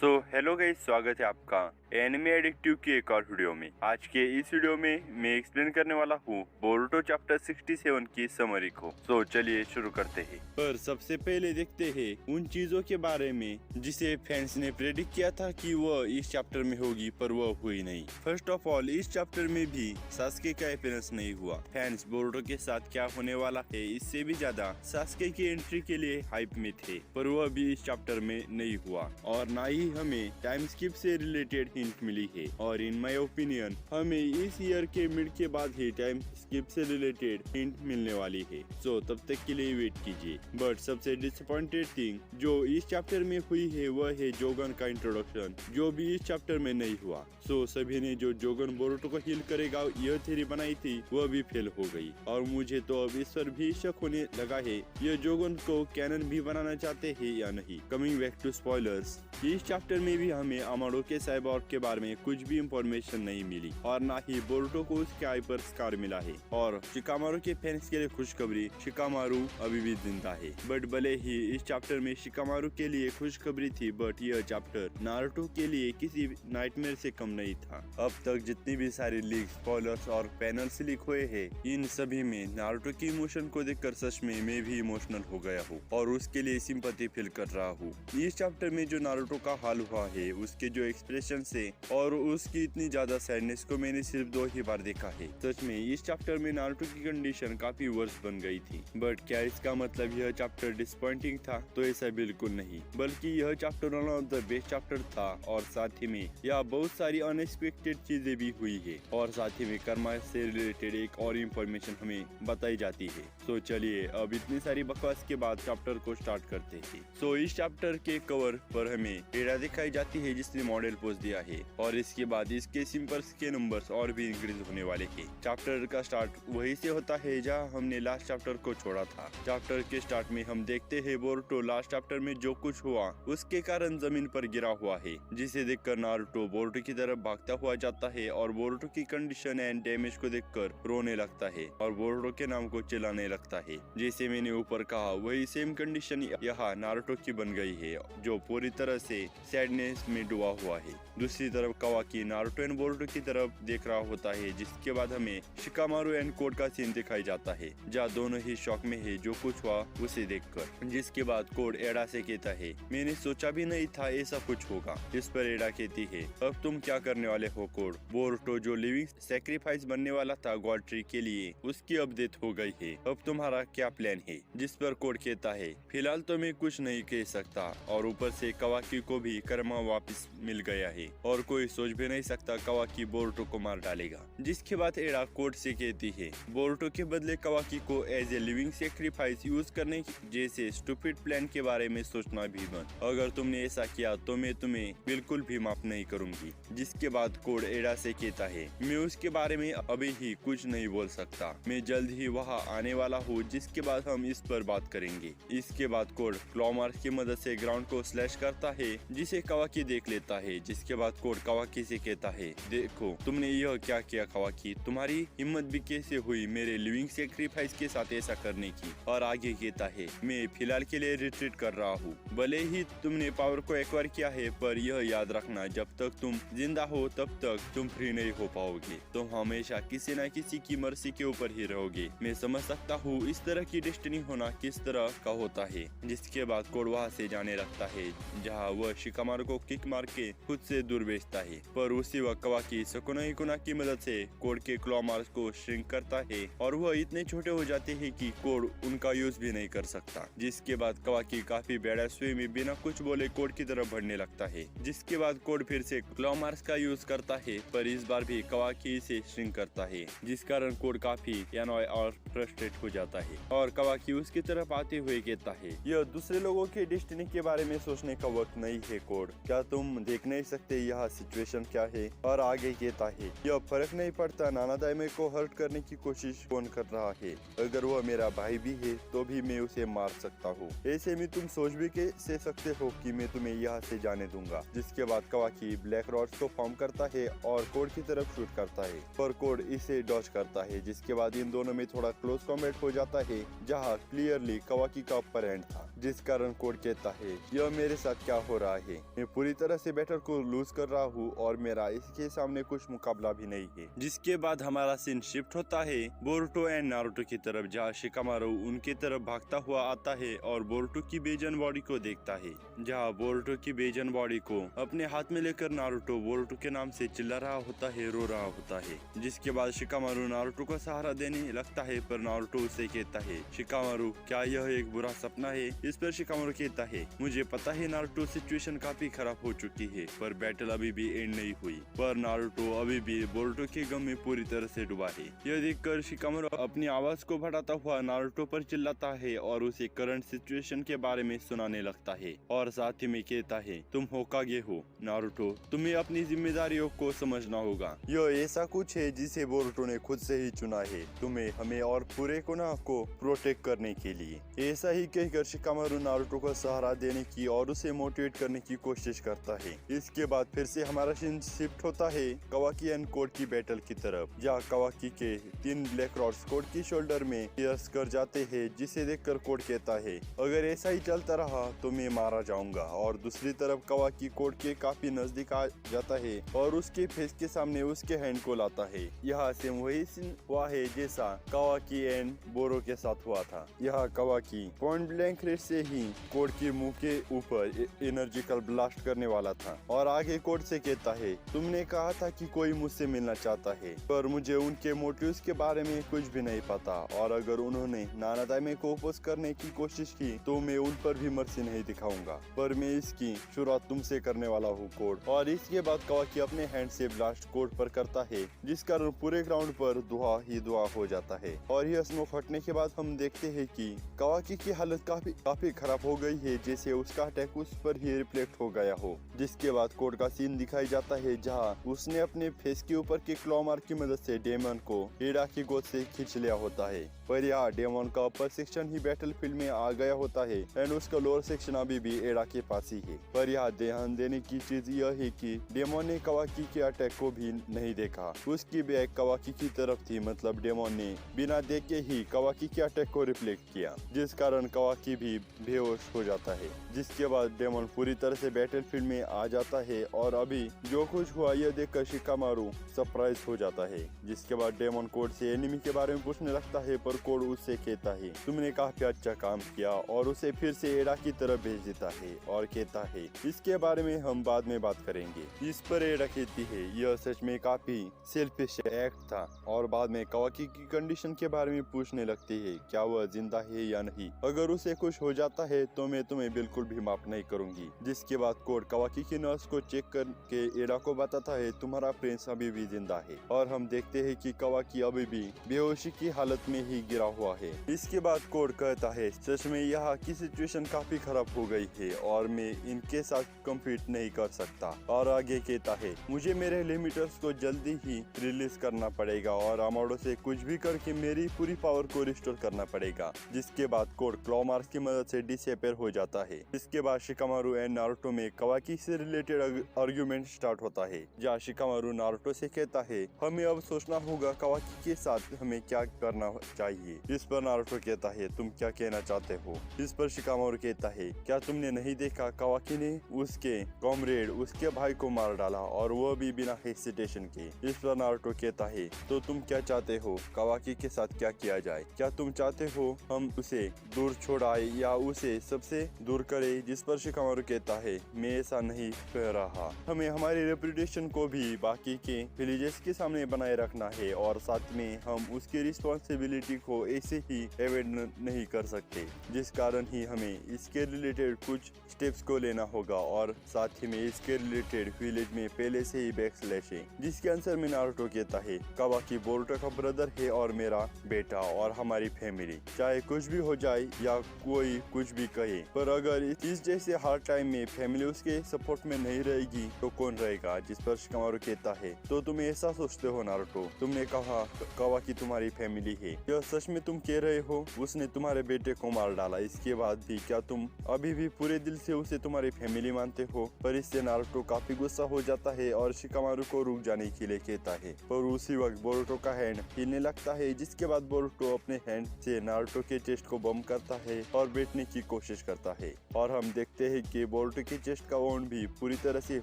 Hello guys, स्वागत है आपका एनिमे एडिक्टिव के एक और वीडियो में। आज के इस वीडियो में मैं एक्सप्लेन करने वाला हूँ बोरुटो चैप्टर 67 की समरी को। चलिए शुरू करते हैं। पर सबसे पहले देखते हैं उन चीजों के बारे में जिसे फैंस ने प्रेडिक्ट किया था कि वह इस चैप्टर में होगी, पर वह हुई नहीं। फर्स्ट ऑफ ऑल, इस चैप्टर में भी सास्के का अपीयरेंस नहीं हुआ। फैंस बोरुटो के साथ क्या होने वाला है इससे भी ज्यादा सास्के की एंट्री के लिए हाइप में थे, पर वह भी इस चैप्टर में नहीं हुआ और ना ही हमें टाइम स्किप से रिलेटेड हिंट मिली है। और इन माय ओपिनियन हमें इस ईयर के मिड के बाद ही टाइम स्किप से रिलेटेड हिंट मिलने वाली है। तब तक के लिए वेट कीजिए। बट सबसे डिसअपॉइंटेड थिंग जो इस चैप्टर में हुई है वह है जोगन का इंट्रोडक्शन, जो भी इस चैप्टर में नहीं हुआ। सभी ने जो जोगन बोरुटो को हील करेगा यह थ्योरी बनाई थी वह भी फेल हो गई। और मुझे तो अब इस पर भी शक होने लगा है यह जोगन को कैनन भी बनाना चाहते हैं या नहीं। कमिंग बैक टू स्पॉयलर्स, इस चैप्टर में भी हमें अमाडो के साइबॉर्ग के बारे में कुछ भी इंफॉर्मेशन नहीं मिली और ना ही बोरुटो को उसके आई पर स्कार मिला है। और शिकामारू के फैंस के लिए खुशखबरी, शिकामारू अभी भी जिंदा है। बट भले ही इस चैप्टर में शिकामारू के लिए खुशखबरी थी, बट यह चैप्टर नारुतो के लिए किसी नाइटमेयर से कम नहीं था। अब तक जितनी भी सारी लीक, स्पॉयलर्स और पैनल्स लीक हुए हैं, इन सभी में नारुतो की इमोशन को देखकर सच में मैं भी इमोशनल हो गया हूँ और उसके लिए सिंपैथी फील कर रहा हूँ। इस चैप्टर में जो नारुतो का हाल हुआ है, उसके जो एक्सप्रेशन से और उसकी इतनी ज्यादा सैडनेस को मैंने सिर्फ 2 ही बार देखा है। सच में इस चैप्टर में नारुतो की कंडीशन काफी वर्स बन गई थी। बट क्या इसका मतलब यह चैप्टर डिसअपॉइंटिंग था? तो ऐसा बिल्कुल नहीं, बल्कि यह chapter one of the best chapter था। और साथ ही में यह बहुत सारी अनएक्सपेक्टेड चीजें भी हुई है और साथ ही में कर्मा से रिलेटेड एक और इन्फॉर्मेशन हमें बताई जाती है। चलिए अब इतनी सारी बकवास के बाद चैप्टर को स्टार्ट करते हैं। इस चैप्टर के कवर पर हमें एडा दिखाई जाती है जिसने मॉडल पोज दिया है और इसके बाद इसके सिंपल्स के नंबर्स और भी इंक्रीज होने वाले हैं। चैप्टर का स्टार्ट वहीं से होता है जहां हमने लास्ट चैप्टर को छोड़ा था। चैप्टर के स्टार्ट में हम देखते हैं बोरुटो लास्ट चैप्टर में जो कुछ हुआ उसके कारण जमीन पर गिरा हुआ है, जिसे देखकर नारुतो बोरुटो की तरफ भागता हुआ जाता है और बोरुटो की कंडीशन एंड डैमेज को देखकर रोने लगता है और बोरुटो के नाम को चिल्लाने लगता है। जैसे मैंने ऊपर कहा वही सेम कंडीशन यहाँ नारुतो की बन गई है, जो पूरी तरह से सैडनेस में डूबा हुआ है। दूसरी तरफ कावाकी नारुतो एंड बोरुटो की तरफ देख रहा होता है, जिसके बाद हमें शिकामारू एंड कोड का सीन दिखाई जाता है जहाँ दोनों ही शॉक में है जो कुछ हुआ उसे देखकर। जिसके बाद कोड एडा से कहता है, मैंने सोचा भी नहीं था ऐसा कुछ होगा। इस पर एडा कहती है, अब तुम क्या करने वाले हो कोड? बोरुटो जो लिविंग सैक्रिफाइस बनने वाला था गॉड ट्री के लिए, उसकी अब डेथ हो गई है। अब तुम्हारा क्या प्लान है? जिस पर कोड कहता है, फिलहाल तो मैं कुछ नहीं कह सकता। और ऊपर से कावाकी को भी कर्मा वापस मिल गया है और कोई सोच भी नहीं सकता कावाकी बोरुटो को मार डालेगा। जिसके बाद एडा कोड से कहती है, बोरुटो के बदले कावाकी को as a living sacrifice use करने जैसे स्टूपिड प्लान के बारे में सोचना भी मत। अगर तुमने ऐसा किया तो मैं तुम्हें बिल्कुल भी माफ नहीं करूंगी। जिसके बाद कोड एडा से कहता है, मैं उसके बारे में अभी ही कुछ नहीं बोल सकता, मैं जल्द ही वहाँ आने वाला हूँ, जिसके बाद हम इस पर बात करेंगे। इसके बाद कोड क्लॉमार्क की मदद से ग्राउंड को स्लैश करता है, जिसे कावाकी देख लेता है। जिसके बाद कोड कावाकी से कहता है, देखो तुमने यह क्या किया कावाकी, तुम्हारी हिम्मत भी कैसे हुई मेरे लिविंग सैक्रिफाइस के साथ ऐसा करने की। और आगे कहता है, मैं फिलहाल के लिए रिट्रीट कर रहा हूँ। भले ही तुमने पावर को एक्वायर किया है, पर यह याद रखना जब तक तुम जिंदा हो तब तक तुम फ्री नहीं हो पाओगे। तुम हमेशा किसी न किसी की मर्जी के ऊपर ही रहोगे। मैं समझ सकता हूँ इस तरह की डेस्टिनी होना किस तरह का होता है। जिसके बाद कोड वहाँ से जाने लगता है जहाँ वह शिकामारू को किक मार के खुद से दूर भेजता है। पर उसी वक्त कावाकी सकुना हिकुना की मदद से कोड के क्लॉ मार्क्स को श्रिंक करता है और वह इतने छोटे हो जाते हैं कि कोड उनका यूज भी नहीं कर सकता। जिसके बाद कावाकी काफी बैडास वे में बिना कुछ बोले कोड की तरफ बढ़ने लगता है। जिसके बाद कोड फिर से क्लॉ मार्क्स का यूज करता है, पर इस बार भी कावाकी इसे श्रिंक करता है, जिस कारण कोड काफी एनॉय और फ्रस्ट्रेट हो जाता है। और कावाकी उसकी तरफ आते हुए कहता है, यह दूसरे लोगों के डेस्टिनी के बारे में सोचने का वक्त नहीं है कोड, क्या तुम देख नहीं सकते यह सिचुएशन क्या है? और आगे कहता है, यह फर्क नहीं पड़ता नानादाइमे को हर्ट करने की कोशिश कौन कर रहा है, अगर वह मेरा भाई भी है तो भी मैं उसे मार सकता हूँ। ऐसे में तुम सोच भी कैसे सकते हो कि मैं तुम्हें यहाँ से जाने दूंगा। जिसके बाद कावाकी ब्लैक रॉड्स को फॉर्म करता है और कोड की तरफ शूट करता है, पर कोड इसे डॉज करता है। जिसके बाद इन दोनों में थोड़ा क्लोज कॉम्बैट हो जाता है, जहाँ क्लियरली कावाकी का अपर हैंड था, जिस कारण कोड कहता है, यह मेरे साथ क्या हो रहा है? है। मैं पूरी तरह से बैटल को लूज कर रहा हूँ और मेरा इसके सामने कुछ मुकाबला भी नहीं है। जिसके बाद हमारा सीन शिफ्ट होता है बोरुटो एंड नारुतो की तरफ, जहाँ शिकामारू उनकी तरफ भागता हुआ आता है और बोरुटो की बेजान बॉडी को देखता है। जहाँ बोरुटो की बेजान बॉडी को अपने हाथ में लेकर नारुतो बोरुटो के नाम से चिल्ला रहा होता है, रो रहा होता है। जिसके बाद शिकामारू नारुतो को सहारा देने लगता है, पर नारुतो उसे कहता है, शिकामारू क्या यह एक बुरा सपना है? इस पर शिकामारू कहता है, मुझे पता है नारुतो, सिचुएशन काफी खराब हो चुकी है, पर बैटल अभी भी एंड नहीं हुई। पर नारुतो अभी भी बोरुटो के गम में पूरी तरह से डूबा है। यह देखकर शिकामारू अपनी आवाज को बढ़ाता हुआ नारुतो पर चिल्लाता है और उसे करंट सिचुएशन के बारे में सुनाने लगता है और साथ ही में कहता है, तुम होकागे हो नारुतो, तुम्हें अपनी जिम्मेदारियों को समझना होगा। यह ऐसा कुछ है जिसे बोरुटो ने खुद से ही चुना है, तुम्हें, हमें और पूरे कोना को प्रोटेक्ट करने के लिए। ऐसा ही कहकर शिकामारू नारुतो को सहारा देने की और उसे मोटिवेट करने की कोशिश करता है। इसके बाद फिर से हमारा सीन शिफ्ट होता है कावाकी एंड कोड की बैटल की तरफ, जहाँ कावाकी के 3 ब्लैक रॉड्स कोड की शोल्डर में पियर्स कर जाते हैं, जिसे देखकर कोड कहता है, अगर ऐसा ही चलता रहा तो मैं मारा जाऊंगा। और दूसरी तरफ कावाकी कोड के काफी नजदीक आ जाता है और उसके फेस के सामने उसके हैंड को लाता है। यहाँ से वही सीन हुआ है जैसा कावाकी एंड बोरो के साथ हुआ था। यहाँ कावाकी पॉइंट ब्लैंक रेंज से ही कोड के मुंह के ऊपर एनर्जिकल ब्लास्ट करने वाला था और आगे कोड से कहता है, तुमने कहा था कि कोई मुझसे मिलना चाहता है, पर मुझे उनके मोटिव्स के बारे में कुछ भी नहीं पता, और अगर उन्होंने नानादाइमे को अपोज करने की कोशिश की तो मैं उन पर भी मर्सी नहीं दिखाऊंगा, पर मैं इसकी शुरुआत तुमसे करने वाला हूँ कोड। और इसके बाद कावाकी अपने हैंड से ब्लास्ट कोड पर करता है, जिस कारण पूरे ग्राउंड पर धुआं ही धुआं हो जाता है। और यह स्मोक हटने के बाद हम देखते हैं कि कावाकी की हालत काफी खराब हो गई है, जैसे उसका अटैक उस पर ही रिफ्लेक्ट हो गया हो। जिसके बाद कोड का सीन दिखाई जाता है, जहाँ उसने अपने फेस के ऊपर के क्लॉ मार्क की मदद से डेमन को एडा की गोद से खींच लिया होता है। पर यहाँ डेमन का अपर सेक्शन ही बैटल फील्ड में आ गया होता है एंड उसका लोअर सेक्शन अभी भी एडा के पास ही है। पर यहाँ ध्यान देने की चीज यह है कि डेमन ने कावाकी के अटैक को भी नहीं देखा, उसकी बैक कावाकी की तरफ थी, मतलब डेमन ने बिना देखे ही कावाकी के अटैक को रिफ्लेक्ट किया, जिस कारण कावाकी भी बेहोश हो जाता है। जिसके बाद डेमन पूरी तरह से बैटल फील्ड में आ जाता है और अभी जो कुछ हुआ यह देखकर शिकामारू सरप्राइज हो जाता है। जिसके बाद डेमन कोड से एनिमी के बारे में पूछने लगता है, पर कोड उससे कहता है, तुमने काफी अच्छा काम किया, और उसे फिर से एडा की तरफ भेज देता है और कहता है, इसके बारे में हम बाद में बात करेंगे। इस पर एडा कहती है, यह सच में काफी सेल्फिश एक्ट था, और बाद में कावाकी की कंडीशन के बारे में पूछने लगती है, क्या वह जिंदा है या नहीं, अगर उसे कुछ हो जाता है तो मैं तुम्हें बिल्कुल भी माफ नहीं करूंगी। जिसके बाद कोड कावाकी की नर्स को चेक करके एडा को बताता है, तुम्हारा प्रिंस अभी भी जिंदा है, और हम देखते हैं कि कावाकी अभी भी बेहोशी की हालत में ही गिरा हुआ है। इसके बाद कोड कहता है, सच में यहाँ की सिचुएशन काफी खराब हो गई है और मैं इनके साथ कम्पीट नहीं कर सकता। और आगे कहता है, मुझे मेरे लिमिटर्स को जल्दी ही रिलीज करना पड़ेगा और अमाडो से कुछ भी करके मेरी पूरी पावर को रिस्टोर करना पड़ेगा। जिसके बाद कोड क्लॉ मार्क्स की मदद से डिसअपीयर हो जाता है। इसके बाद शिकामारू एंड नारुतो में कावाकी से रिलेटेड आर्गुमेंट स्टार्ट होता है, जहाँ शिकामारू नारुतो से कहता है, हमें अब सोचना होगा कावाकी के साथ हमें क्या करना चाहिए। इस पर नारुतो कहता है, तुम क्या कहना चाहते हो? इस पर शिकामारू कहता है, क्या तुमने नहीं देखा कावाकी ने उसके कॉमरेड उसके भाई को मार डाला, और वह भी बिना हेसिटेशन के। इस पर नारुतो कहता है, तो तुम क्या चाहते हो, कावाकी के साथ क्या किया जाए? क्या तुम चाहते हो हम उसे दूर छोड़ाए या उसे सबसे दूर करे? जिस पर शिकामारू कहता है, मैं ऐसा नहीं कह रहा, हमें हमारी रेपुटेशन को भी बाकी के विलेजेस के सामने बनाए रखना है, और साथ में हम उसकी रिस्पॉन्सिबिलिटी को ऐसे ही एवॉइड नहीं कर सकते, जिस कारण ही हमें इसके रिलेटेड कुछ स्टेप्स को लेना होगा, और साथ ही में इसके रिलेटेड विलेज में पहले से ही बैकस्लैश है। जिसके आंसर में नारुतो कहता है, कावाकी बोरुटो का ब्रदर है और मेरा बेटा और हमारी फैमिली, चाहे कुछ भी हो जाए या कोई कुछ भी कहे, पर अगर इस जैसे हार्ड टाइम में फैमिली उसके सपोर्ट में नहीं रहेगी तो कौन रहेगा? जिस पर शिकामारू कहता है, तो तुम ऐसा सोचते हो नारुतो, तुमने कहा कावाकी तुम्हारी फैमिली है, क्या सच में तुम कह रहे हो उसने तुम्हारे बेटे को मार डाला? इसके बाद भी क्या तुम अभी भी पूरे दिल से उसे तुम्हारी फैमिली मानते हो? पर इससे नारुतो काफी गुस्सा हो जाता है और शिकामारू को रुक जाने के लिए कहता है, पर उसी वक्त बोरुटो का हैंड हिलने लगता है। जिसके बाद बोरुटो अपने हैंड से नारुतो के चेस्ट को बम करता है और बैठने की कोशिश करता है, और हम देखते हैं कि बोरुटो बोरुटो के चेस्ट का वोंड भी पूरी तरह से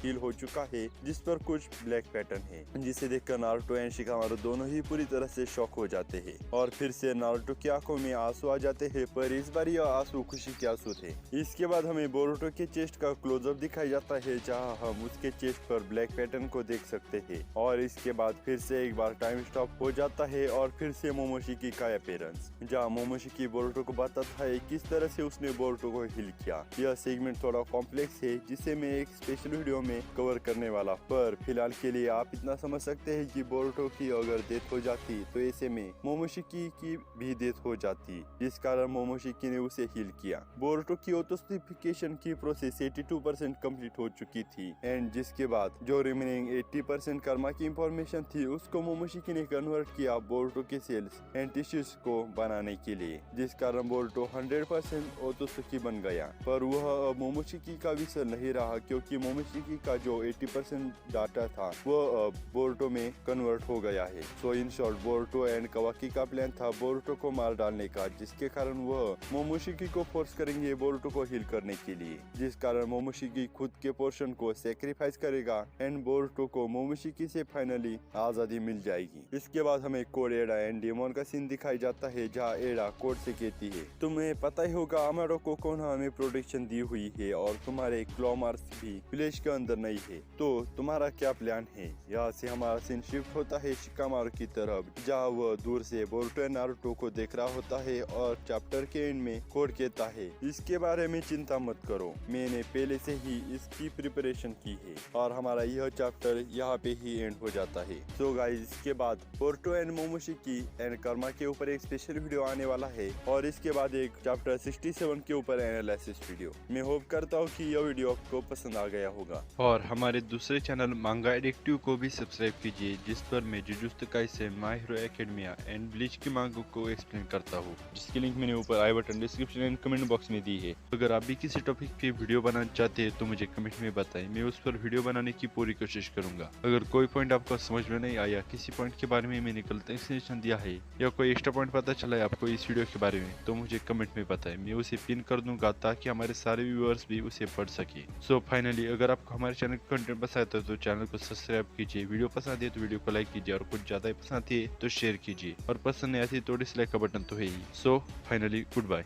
हील हो चुका है, जिस पर कुछ ब्लैक पैटर्न है, जिसे देखकर नारुतो एंड शिकामारू दोनों ही पूरी तरह से शॉक हो जाते हैं और फिर से नारुतो की आंखों में आंसू आ जाते हैं, पर इस बार यह आंसू खुशी के आंसू थे। इसके बाद हमें बोरुटो के चेस्ट का क्लोजअप दिखाई जाता है, जहां हम उसके चेस्ट पर ब्लैक पैटर्न को देख सकते हैं और इसके बाद फिर से एक बार टाइम स्टॉप हो जाता है और फिर से मोमोशिकी का अपीयरेंस, जहाँ मोमोशिकी बोरुटो को बताता है किस तरह से उसने बोरुटो को हील किया। यह सेगमेंट थोड़ा कॉम्प्लेक्स है, जिसे मैं एक स्पेशल वीडियो में कवर करने वाला, पर फिलहाल के लिए आप इतना समझ सकते हैं कि बोरुटो की अगर डेथ हो जाती तो ऐसे में मोमोशिकी की भी डेथ हो जाती, जिस कारण मोमोशिकी ने उसे हील किया। बोरुटो की ऑथोसिफिकेशन की प्रोसेस 82% कंप्लीट हो चुकी थी एंड जिसके बाद जो रिमेनिंग 80% कर्मा की इंफॉर्मेशन थी उसको मोमोशिकी ने कन्वर्ट किया बोरुटो के सेल्स एंड टिश्यूज को बनाने के लिए, जिस कारण बोरुटो 100% ओतोसुकी बन गया। पर वह अब मोमोशिकी का विषय नहीं रहा, क्योंकि मोमोशिकी का जो 80% डाटा था वह अब बोरुटो में कन्वर्ट हो गया है। So in short Boruto and Kawaki का प्लान था बोरुटो को मार डालने का, जिसके कारण वह मोमोशिकी को फोर्स करेंगे बोरुटो को हील करने के लिए, जिस कारण मोमोशिकी खुद के पोर्शन को सेक्रीफाइस करेगा एंड बोरुटो को मोमोशिकी से फाइनली आजादी मिल जाएगी। इसके बाद हमें कोड एडा एंड डेमोन का सीन दिखाई जाता है, जहाँ एडा कोड से कहती है, तुम्हें पता ही होगा अमारो को कौन हमें प्रोटेक्शन दी हुई है और तुम्हारे क्लॉ मार्क्स भी विलेज के अंदर नहीं है, तो तुम्हारा क्या प्लान है। यहाँ से हमारा सीन शिफ्ट होता है शिकामारू की तरफ, जहाँ वह दूर से बोरुटो एंड नारुतो को देख रहा होता है और चैप्टर के एंड में कोड कहता है, इसके बारे में चिंता मत करो, मैंने पहले से ही इसकी प्रिपरेशन की है। और हमारा यह चैप्टर यहाँ पे ही एंड हो जाता है। सो गाइस, इसके बाद Boruto and Momoshiki and Karma के ऊपर एक स्पेशल वीडियो आने वाला है और इसके बाद एक चैप्टर 67 के ऊपर एनालिसिस वीडियो। मैं होप करता हूँ कि यह वीडियो आपको पसंद आ गया होगा और हमारे दूसरे चैनल मांगा एडिक्टिव को भी सब्सक्राइब कीजिए, जिस पर मैं jujutsu Kaisen, my hero academia and bleach के मांगो को एक्सप्लेन करता हूँ, जिसकी लिंक मैंने ऊपर i button, description and comment box में दी है। अगर आप भी किसी टॉपिक पे वीडियो बनाना चाहते हैं तो मुझे कमेंट में बताएं, मैं उस पर वीडियो बनाने की पूरी कोशिश करूंगा। अगर कोई पॉइंट आपको समझ में नहीं आया, किसी पॉइंट के बारे में मैंने गलत एक्सप्लेनेशन दिया है या कोई एक्स्ट्रा पॉइंट पता चला है आपको इस वीडियो के बारे में, तो मुझे कमेंट में बताएं, मैं उसे पिन कर दूंगा ताकि हमारे सारे व्यूअर्स भी उसे पढ़ सके। सो फाइनली, अगर आपको हमारे चैनल का कंटेंट पसंद आता है तो चैनल को सब्सक्राइब कीजिए, वीडियो पसंद है तो वीडियो को लाइक कीजिए और कुछ ज्यादा ही पसंद है तो शेयर कीजिए और पसंद नहीं आती तो डिसलाइक का बटन तो है ही। So finally, good bye.